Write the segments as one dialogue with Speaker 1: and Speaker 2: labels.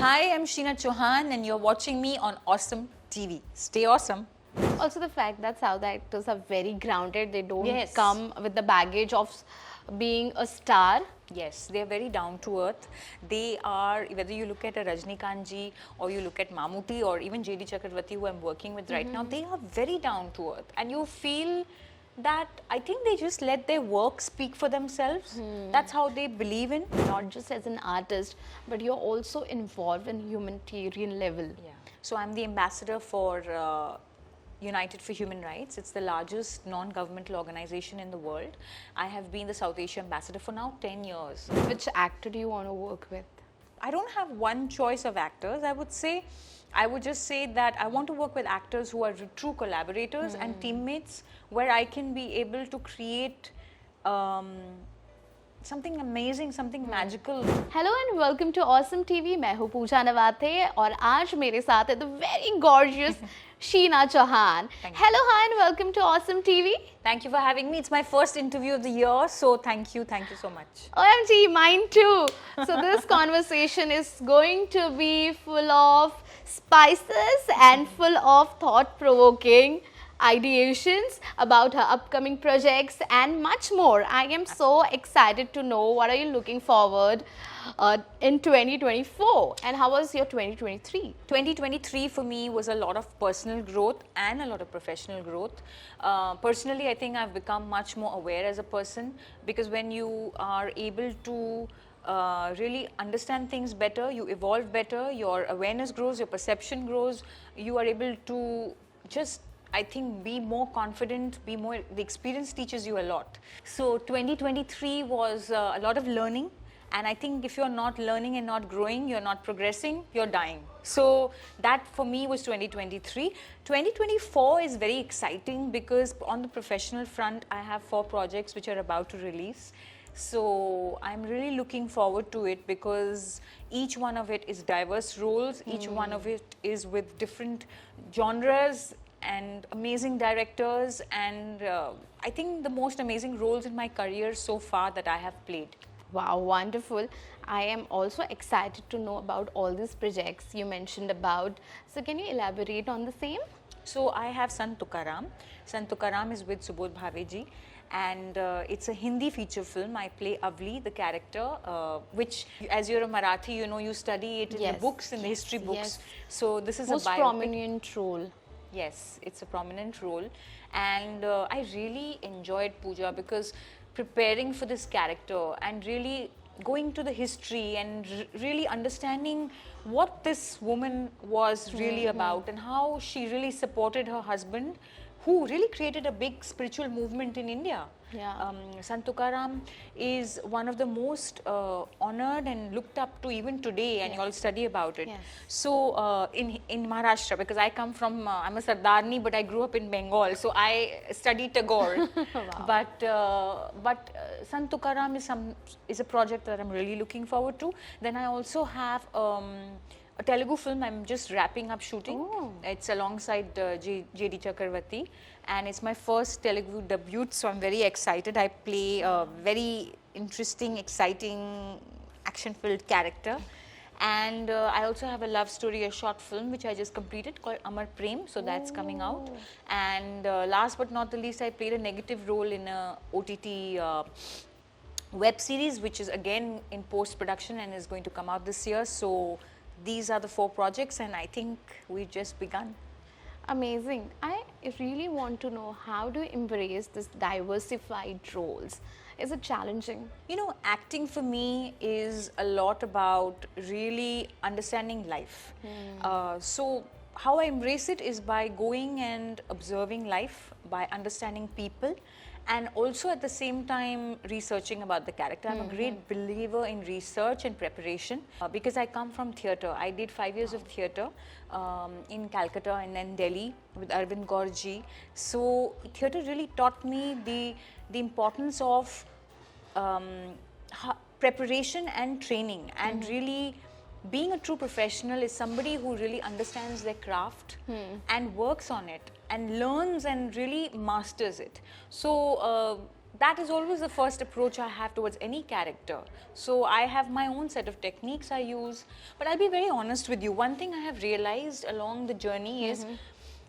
Speaker 1: Hi, I'm Sheena Chohan and you're watching me on Awesome TV. Stay awesome.
Speaker 2: Also the fact that South actors are very grounded. They don't
Speaker 1: Yes.
Speaker 2: come with the baggage of being a star.
Speaker 1: Yes, they're very down to earth. They are, whether you look at a Rajnikant ji or you look at Mammootty or even JD Chakravarti, who I'm working with right now, they are very down to earth. And you feel that I think they just let their work speak for themselves. That's how they believe in.
Speaker 2: Not just as an artist, but you're also involved in humanitarian level.
Speaker 1: Yeah. So I'm the ambassador for United for Human Rights. It's the largest non-governmental organization in the world. I have been the South Asia ambassador for now 10 years.
Speaker 2: Which actor do you want to work with?
Speaker 1: I don't have one choice of actors. I would just say that I want to work with actors who are true collaborators and teammates, where I can be able to create something amazing, something magical.
Speaker 2: Hello and welcome to awesome TV. मैं हूँ पूजा नवाथे और आज मेरे साथ है the very gorgeous Sheena Chauhan. Hello hi and welcome to awesome TV.
Speaker 1: Thank you for having me. It's my first interview of the year, so thank you so much.
Speaker 2: OMG, mine too. So this conversation is going to be full of spices and full of thought-provoking ideations about her upcoming projects and much more. I am so excited to know what are you looking forward in 2024 and how was your 2023?
Speaker 1: 2023 for me was a lot of personal growth and a lot of professional growth. Personally, I think I've become much more aware as a person, because when you are able to really understand things better, you evolve better, your awareness grows, your perception grows, you are able to just, I think, be more confident, the experience teaches you a lot. So 2023 was a lot of learning, and I think if you're not learning and not growing, you're not progressing, you're dying. So that for me was 2023. 2024 is very exciting because on the professional front, I have 4 projects which are about to release. So I'm really looking forward to it because each one of it is diverse roles, each one of it is with different genres and amazing directors, and I think the most amazing roles in my career so far that I have played.
Speaker 2: Wow, wonderful. I am also excited to know about all these projects you mentioned about. So can you elaborate on the same?
Speaker 1: So I have Sant Tukaram. Sant Tukaram is with Subodh Bhaveji, and it's a Hindi feature film. I play Avli, the character, which, as you're a Marathi, you know, you study it in the books, in the history books.
Speaker 2: Yes.
Speaker 1: So this is
Speaker 2: Most
Speaker 1: a biopic.
Speaker 2: prominent role.
Speaker 1: Yes, it's a prominent role, and I really enjoyed Pooja because preparing for this character and really going to the history and really understanding what this woman was really about and how she really supported her husband, who really created a big spiritual movement in India.
Speaker 2: Yeah.
Speaker 1: Sant Tukaram is one of the most honored and looked up to even today, and you all study about it.
Speaker 2: Yes.
Speaker 1: So in Maharashtra, because I come from, I'm a Sardarni, but I grew up in Bengal, so I studied Tagore.
Speaker 2: Wow.
Speaker 1: But Sant Tukaram is a project that I'm really looking forward to. Then I also have a Telugu film I'm just wrapping up shooting.
Speaker 2: Oh.
Speaker 1: It's alongside JD Chakravarti, and it's my first Telugu debut, so I'm very excited. I play a very interesting, exciting, action-filled character. And I also have a love story, a short film which I just completed called Amar Prem, so that's coming out. And last but not the least, I played a negative role in a OTT web series, which is again in post-production and is going to come out this year. So these are the 4 projects, and I think we've just begun.
Speaker 2: Amazing. I really want to know, how do you embrace this diversified roles? Is it challenging?
Speaker 1: You know, acting for me is a lot about really understanding life. So how I embrace it is by going and observing life, by understanding people, and also at the same time researching about the character. I'm a great believer in research and preparation because I come from theatre. I did 5 years of theatre in Calcutta and then Delhi with Arvind Gaurji. So theatre really taught me the importance of preparation and training, and really being a true professional is somebody who really understands their craft and works on it and learns and really masters it. So that is always the first approach I have towards any character. So I have my own set of techniques I use. But I'll be very honest with you. One thing I have realized along the journey is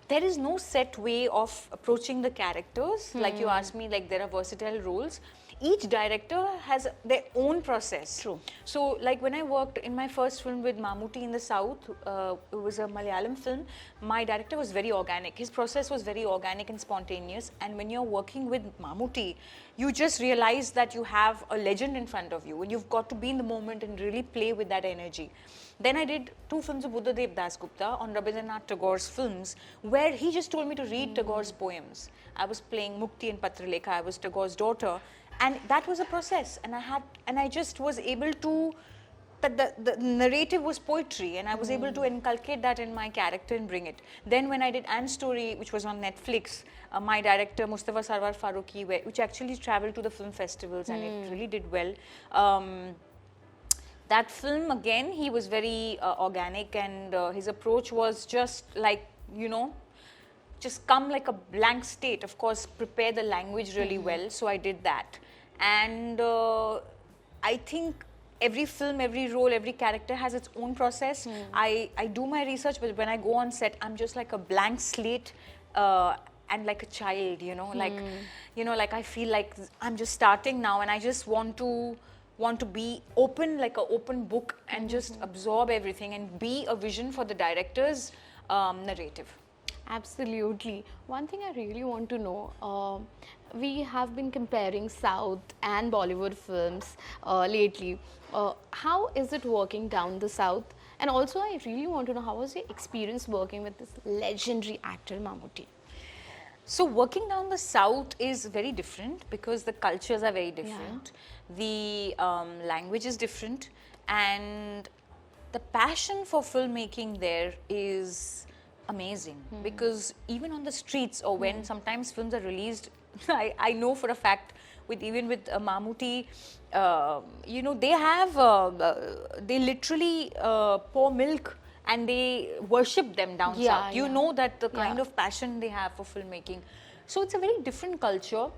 Speaker 1: there is no set way of approaching the characters. Like you asked me, like there are versatile roles. Each director has their own process.
Speaker 2: True.
Speaker 1: So like when I worked in my first film with Mammootty in the South, it was a Malayalam film, my director was very organic. His process was very organic and spontaneous. And when you're working with Mammootty, you just realize that you have a legend in front of you and you've got to be in the moment and really play with that energy. Then I did 2 films of Buddhadev Dasgupta on Rabindranath Tagore's films, where he just told me to read Tagore's poems. I was playing Mukti and Patralekha, I was Tagore's daughter. And that was a process, and I just was able to, that the narrative was poetry, and I was able to inculcate that in my character and bring it. Then when I did Anne's Story, which was on Netflix, my director Mustafa Sarwar Farooqi, which actually traveled to the film festivals, and it really did well. That film, again, he was very organic, and his approach was just like, just come like a blank state. Of course, prepare the language really well. So I did that. And I think every film, every role, every character has its own process. I do my research, but when I go on set, I'm just like a blank slate and like a child, like I feel like I'm just starting now, and I just want to be open, like an open book, and just absorb everything and be a vision for the director's narrative.
Speaker 2: Absolutely. One thing I really want to know, we have been comparing South and Bollywood films lately. How is it working down the South? And also, I really want to know, how was your experience working with this legendary actor, Mammootty?
Speaker 1: So working down the South is very different because the cultures are very different. The language is different, and the passion for filmmaking there is amazing. Because even on the streets, or when sometimes films are released, I know for a fact even with Mammootty, they literally pour milk and they worship them down south. You know that the kind of passion they have for filmmaking. So it's a very different culture.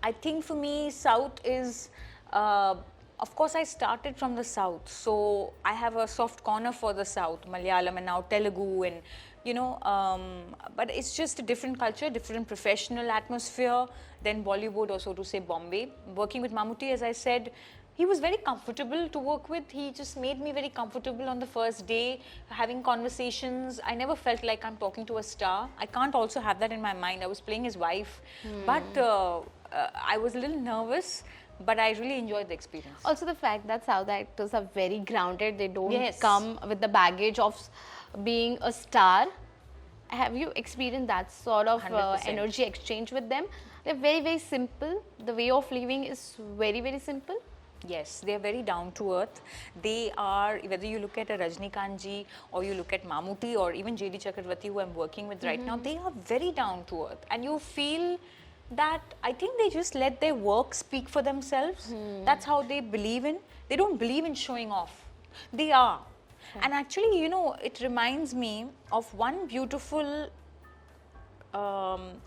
Speaker 1: I think for me, South is, of course, I started from the South, so I have a soft corner for the South, Malayalam and now Telugu, and but it's just a different culture, different professional atmosphere than Bollywood, or so to say Bombay. Working with Mammootty, as I said, he was very comfortable to work with. He just made me very comfortable on the first day, having conversations. I never felt like I'm talking to a star. I can't also have that in my mind. I was playing his wife, but I was a little nervous, but I really enjoyed the experience.
Speaker 2: Also, the fact that South actors are very grounded, they don't come with the baggage of being a star. Have you experienced that sort of energy exchange with them? They're very, very simple. The way of living is very, very simple.
Speaker 1: Yes, they are very down to earth. They are, whether you look at a Rajnikant ji, or you look at Mammootty, or even J.D. Chakravarti, who I'm working with right now, they are very down to earth. And you feel that, I think they just let their work speak for themselves. That's how they believe in. They don't believe in showing off. They are. And actually, it reminds me of one beautiful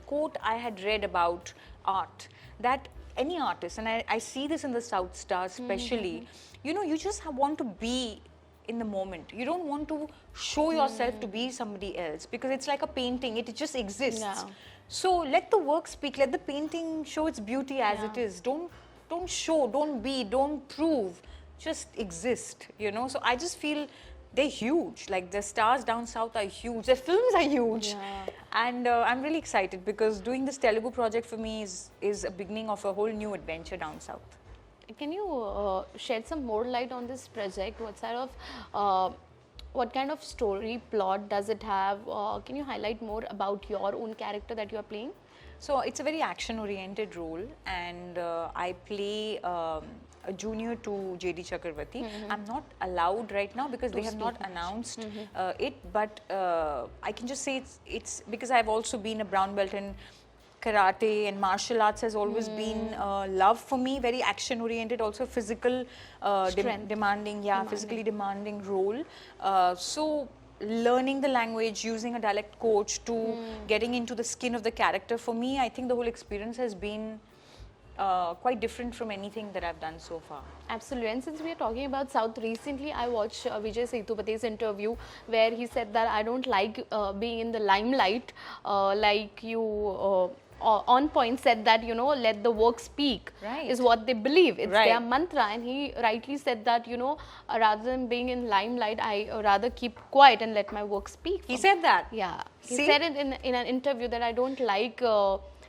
Speaker 1: quote I had read about art, that any artist, and I see this in the South Stars especially, you just want to be in the moment. You don't want to show yourself to be somebody else, because it's like a painting, it just exists. So let the work speak, let the painting show its beauty as it is. Don't show, don't be, don't prove, just exist, So I just feel they're huge. Like the stars down south are huge. Their films are huge. And I'm really excited because doing this Telugu project for me is a beginning of a whole new adventure down south.
Speaker 2: Can you shed some more light on this project? What kind of story plot does it have? Can you highlight more about your own character that you are playing?
Speaker 1: So it's a very action-oriented role, and I play a junior to J.D. Chakravarti. I'm not allowed right now because they have not announced it, but I can just say it's because I've also been a brown belt in karate, and martial arts has always been love for me, very action-oriented, also physical, demanding, physically demanding role. So learning the language, using a dialect coach to getting into the skin of the character, for me, I think the whole experience has been quite different from anything that I've done so far.
Speaker 2: Absolutely. And since we are talking about South, recently I watched Vijay Sethupathe's interview where he said that I don't like being in the limelight, like you on point said that, you know, let the work speak,
Speaker 1: Right.
Speaker 2: is what they believe. It's
Speaker 1: Right.
Speaker 2: their mantra. And he rightly said that, you know, rather than being in limelight, I rather keep quiet and let my work speak.
Speaker 1: He said that?
Speaker 2: Yeah. He
Speaker 1: See?
Speaker 2: said it in an interview that I don't like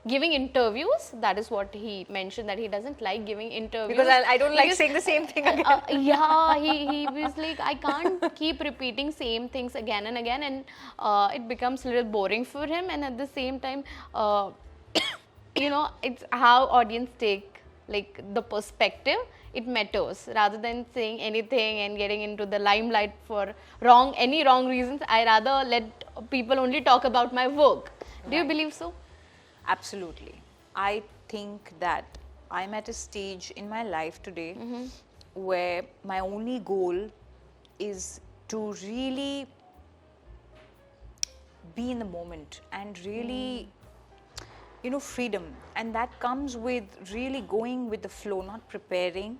Speaker 2: giving interviews. That is what he mentioned, that he doesn't like giving interviews.
Speaker 1: Because I don't like
Speaker 2: Because,
Speaker 1: saying the same thing again.
Speaker 2: yeah, he was like, I can't keep repeating same things again and again, and it becomes a little boring for him. And at the same time, you know, it's how audience take like the perspective. It matters rather than saying anything and getting into the limelight for any wrong reasons. I rather let people only talk about my work. Do you
Speaker 1: Right.
Speaker 2: believe so?
Speaker 1: Absolutely. I think that I'm at a stage in my life today where my only goal is to really be in the moment and really, you know, freedom. And that comes with really going with the flow, not preparing,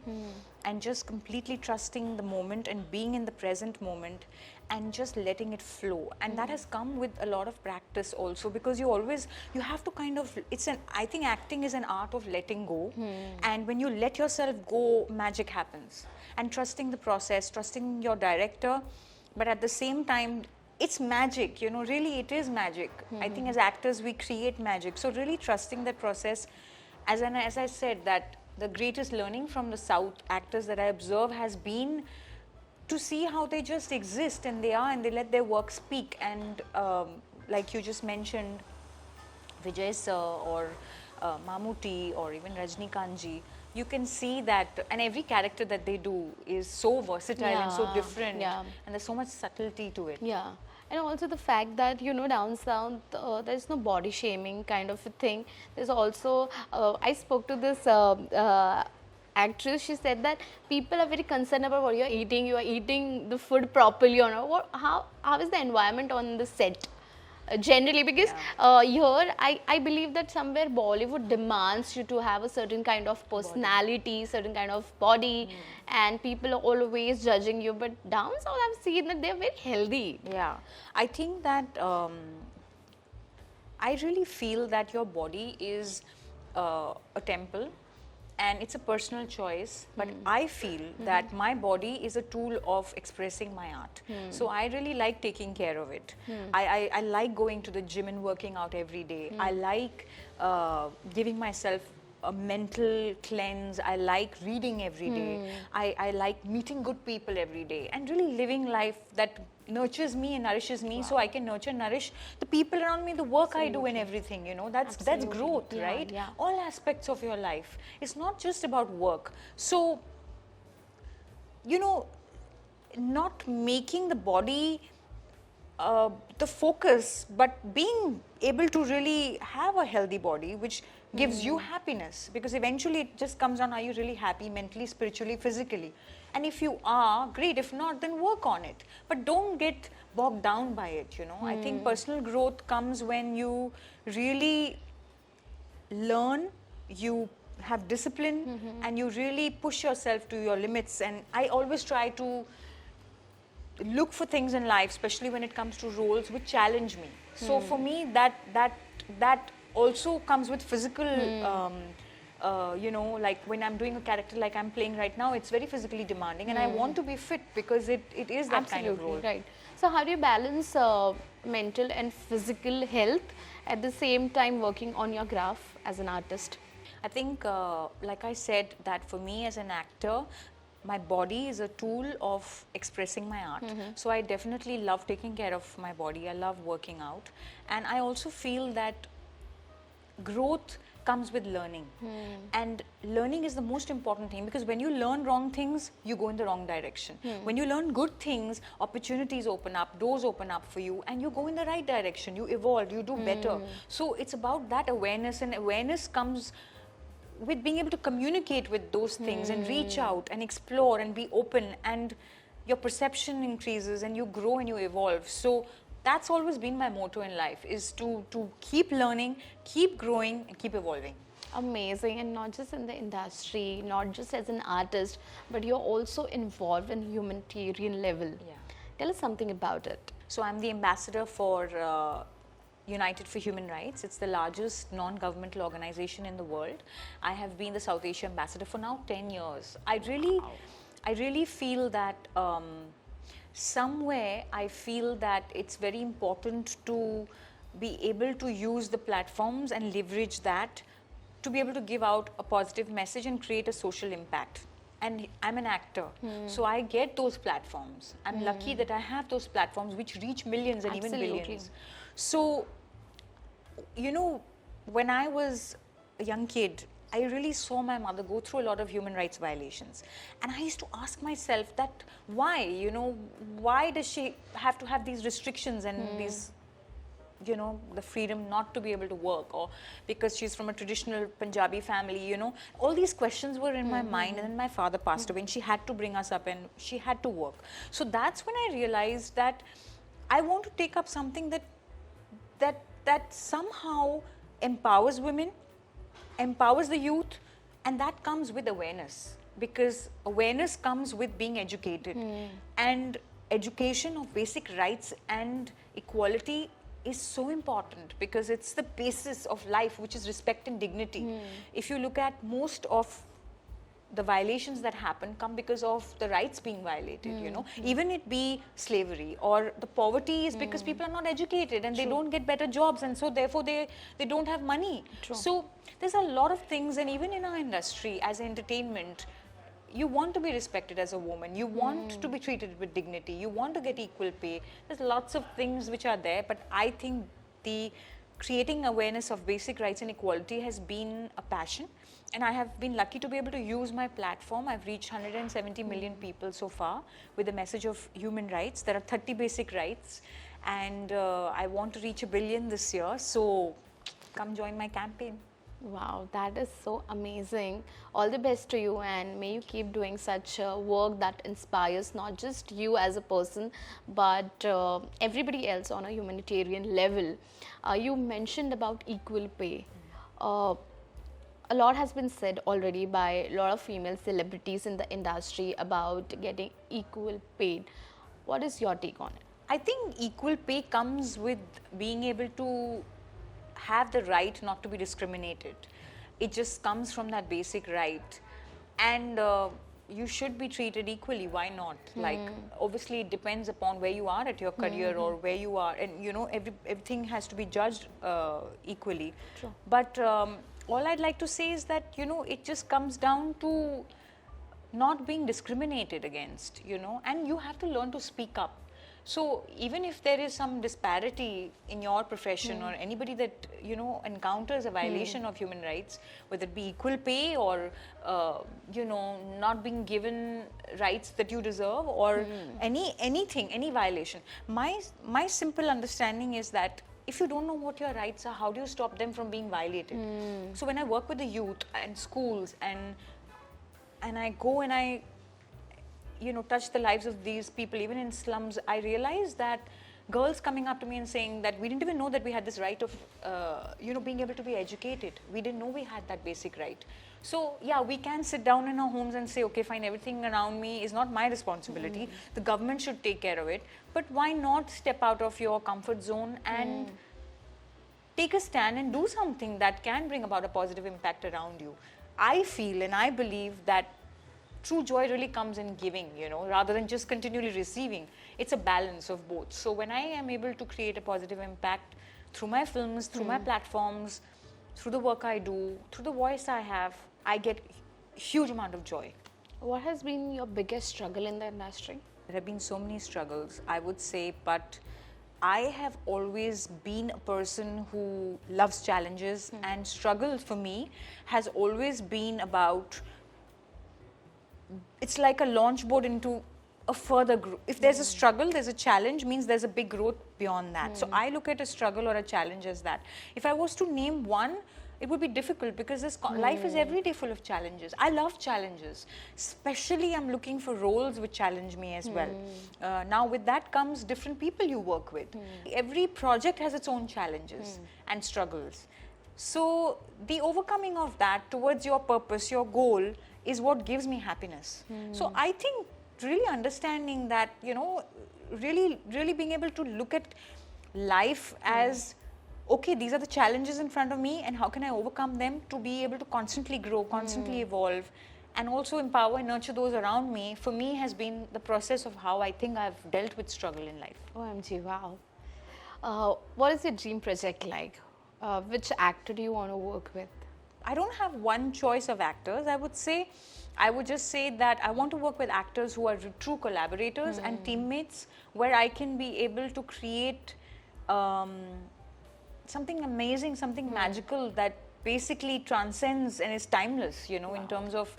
Speaker 1: and just completely trusting the moment and being in the present moment and just letting it flow. And that has come with a lot of practice also, because you have to kind of, I think acting is an art of letting go. And when you let yourself go, magic happens. And trusting the process, trusting your director, but at the same time, it's magic, you know, really it is magic. I think as actors we create magic. So really trusting that process. As I said, that the greatest learning from the South actors that I observe has been to see how they just exist, and they let their work speak. And like you just mentioned, Vijay sir or Mammootty or even Rajnikantji, you can see that, and every character that they do is so versatile and so
Speaker 2: Yeah,
Speaker 1: different,
Speaker 2: yeah.
Speaker 1: and there's so much subtlety to it.
Speaker 2: Yeah, and also the fact that, you know, down south there's no body shaming kind of a thing. There's also I spoke to this actress. She said that people are very concerned about what you're eating. You are eating the food properly or not. How is the environment on the set? Generally, because here I believe that somewhere Bollywood demands you to have a certain kind of personality, certain kind of body, and people are always judging you. But down south, I've seen that they're very healthy.
Speaker 1: Yeah, I think that I really feel that your body is a temple, and it's a personal choice, but I feel that my body is a tool of expressing my art. So I really like taking care of it. I like going to the gym and working out every day. I like giving myself a mental cleanse. I like reading every day. I like meeting good people every day and really living life that nurtures me and nourishes me, so I can nurture and nourish the people around me, the work I do and everything, you know. That's growth,
Speaker 2: Yeah,
Speaker 1: right?
Speaker 2: yeah.
Speaker 1: All aspects of your life. It's not just about work. So, you know, not making the body the focus, but being able to really have a healthy body which gives you happiness, because eventually it just comes down, are you really happy mentally, spiritually, physically? And if you are, great. If not, then work on it, but don't get bogged down by it, you know. I think personal growth comes when you really learn, you have discipline, and you really push yourself to your limits. And I always try to look for things in life, especially when it comes to roles, which challenge me. So for me, that also comes with physical, you know, like when I'm doing a character like I'm playing right now, it's very physically demanding, and I want to be fit because it is that kind of role.
Speaker 2: Right. So how do you balance mental and physical health at the same time working on your craft as an artist?
Speaker 1: I think, like I said, that for me as an actor, my body is a tool of expressing my art. So I definitely love taking care of my body. I love working out. And I also feel that growth comes with learning. And learning is the most important thing, because when you learn wrong things, you go in the wrong direction. When you learn good things, opportunities open up, doors open up for you, and you go in the right direction. You evolve, you do better. So it's about that awareness, and awareness comes with being able to communicate with those things and reach out and explore and be open, and your perception increases and you grow and you evolve. So that's always been my motto in life, is to keep learning, keep growing and keep evolving.
Speaker 2: Amazing, and not just in the industry, not just as an artist, but you're also involved in humanitarian level.
Speaker 1: Yeah.
Speaker 2: Tell us something about it.
Speaker 1: So I'm the ambassador for United for Human Rights. It's the largest non-governmental organization in the world. I have been the South Asia ambassador for now 10 years. I really feel that somewhere I feel that it's very important to be able to use the platforms and leverage that to be able to give out a positive message and create a social impact. And I'm an actor, so I get those platforms. I'm lucky that I have those platforms which reach millions and even
Speaker 2: Absolutely.
Speaker 1: billions. So, you know, when I was a young kid, I really saw my mother go through a lot of human rights violations. And I used to ask myself that why, you know, why does she have to have these restrictions and these, you know, the freedom not to be able to work, or because she's from a traditional Punjabi family, you know, all these questions were in my mind. And then my father passed away and she had to bring us up and she had to work. So that's when I realized that I want to take up something that somehow empowers women, empowers the youth, and that comes with awareness, because awareness comes with being educated. And education of basic rights and equality is so important because it's the basis of life, which is respect and dignity. If you look at most of the violations that happen come because of the rights being violated, you know, even it be slavery or the poverty is because people are not educated and they don't get better jobs, and so therefore they don't have money. So there's a lot of things, and even in our industry as entertainment, you want to be respected as a woman, you want to be treated with dignity, you want to get equal pay. There's lots of things which are there, but I think the creating awareness of basic rights and equality has been a passion, and I have been lucky to be able to use my platform. I've reached 170 million people so far with the message of human rights. There are 30 basic rights, and I want to reach 1 billion this year, so come join my campaign.
Speaker 2: Wow, that is so amazing. All the best to you, and may you keep doing such work that inspires not just you as a person, but everybody else on a humanitarian level. You mentioned about equal pay. A lot has been said already by a lot of female celebrities in the industry about getting equal paid. What is your take on it?
Speaker 1: I think equal pay comes with being able to have the right not to be discriminated. It just comes from that basic right, and you should be treated equally. Why not? Like, obviously it depends upon where you are at your career or where you are, and you know, everything has to be judged equally.
Speaker 2: True.
Speaker 1: But all I'd like to say is that, you know, it just comes down to not being discriminated against, you know, and you have to learn to speak up. So even if there is some disparity in your profession or anybody that, you know, encounters a violation of human rights, whether it be equal pay or you know, not being given rights that you deserve, or anything, any violation, my simple understanding is that if you don't know what your rights are, how do you stop them from being violated? So when I work with the youth and schools, and I go and I, you know, touch the lives of these people, even in slums, I realized that girls coming up to me and saying that we didn't even know that we had this right of, you know, being able to be educated. We didn't know we had that basic right. So yeah, we can sit down in our homes and say, okay, fine, everything around me is not my responsibility. The government should take care of it. But why not step out of your comfort zone and take a stand and do something that can bring about a positive impact around you? I feel and I believe that true joy really comes in giving, you know, rather than just continually receiving. It's a balance of both. So when I am able to create a positive impact through my films, through my platforms, through the work I do, through the voice I have, I get huge amount of joy.
Speaker 2: What has been your biggest struggle in the industry?
Speaker 1: There have been so many struggles, I would say, but I have always been a person who loves challenges, and struggle for me has always been about, it's like a launch board into a further growth. If there's a struggle, there's a challenge, means there's a big growth beyond that. So I look at a struggle or a challenge as that. If I was to name one, it would be difficult because this life is every day full of challenges. I love challenges. Especially I'm looking for roles which challenge me as well. Now with that comes different people you work with. Every project has its own challenges and struggles. So the overcoming of that towards your purpose, your goal, is what gives me happiness. So I think really understanding that, you know, really being able to look at life as, okay, these are the challenges in front of me and how can I overcome them to be able to constantly grow, constantly evolve, and also empower and nurture those around me, for me has been the process of how I think I've dealt with struggle in life.
Speaker 2: OMG, wow. What is your dream project like? Which actor do you want to work with?
Speaker 1: I don't have one choice of actors. I would just say that I want to work with actors who are true collaborators and teammates, where I can be able to create something amazing, something magical that basically transcends and is timeless, you know, in terms of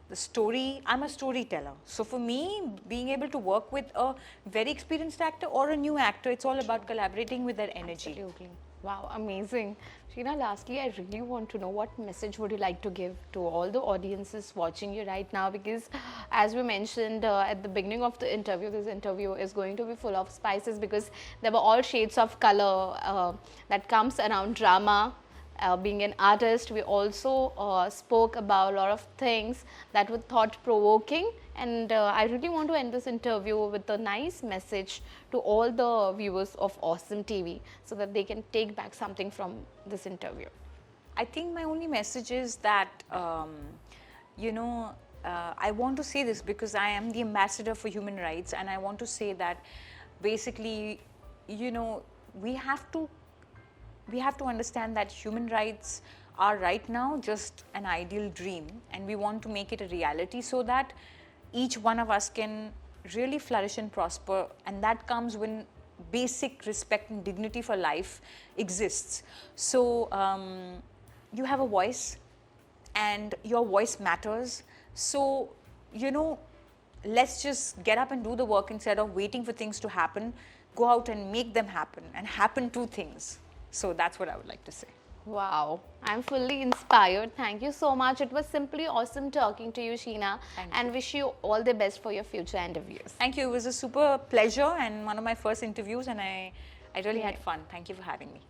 Speaker 1: the story. I'm a storyteller. So for me, being able to work with a very experienced actor or a new actor, it's all about collaborating with their energy.
Speaker 2: Absolutely. Wow, amazing. Sheena, lastly, I really want to know what message would you like to give to all the audiences watching you right now, because as we mentioned at the beginning of the interview, this interview is going to be full of spices because there were all shades of color that comes around drama. Being an artist, we also spoke about a lot of things that were thought-provoking, and I really want to end this interview with a nice message to all the viewers of Awesome TV so that they can take back something from this interview.
Speaker 1: I think my only message is that, you know, I want to say this because I am the ambassador for human rights, and I want to say that basically, you know, we have to understand that human rights are right now just an ideal dream, and we want to make it a reality so that each one of us can really flourish and prosper, and that comes when basic respect and dignity for life exists. So you have a voice and your voice matters. So, you know, let's just get up and do the work instead of waiting for things to happen. Go out and make them happen, and happen to things. So that's what I would like to say.
Speaker 2: Wow, I'm fully inspired. Thank you so much. It was simply awesome talking to you, Sheena, and wish you all the best for your future interviews.
Speaker 1: Thank you. It was a super pleasure and one of my first interviews, and I really had fun. Thank you for having me.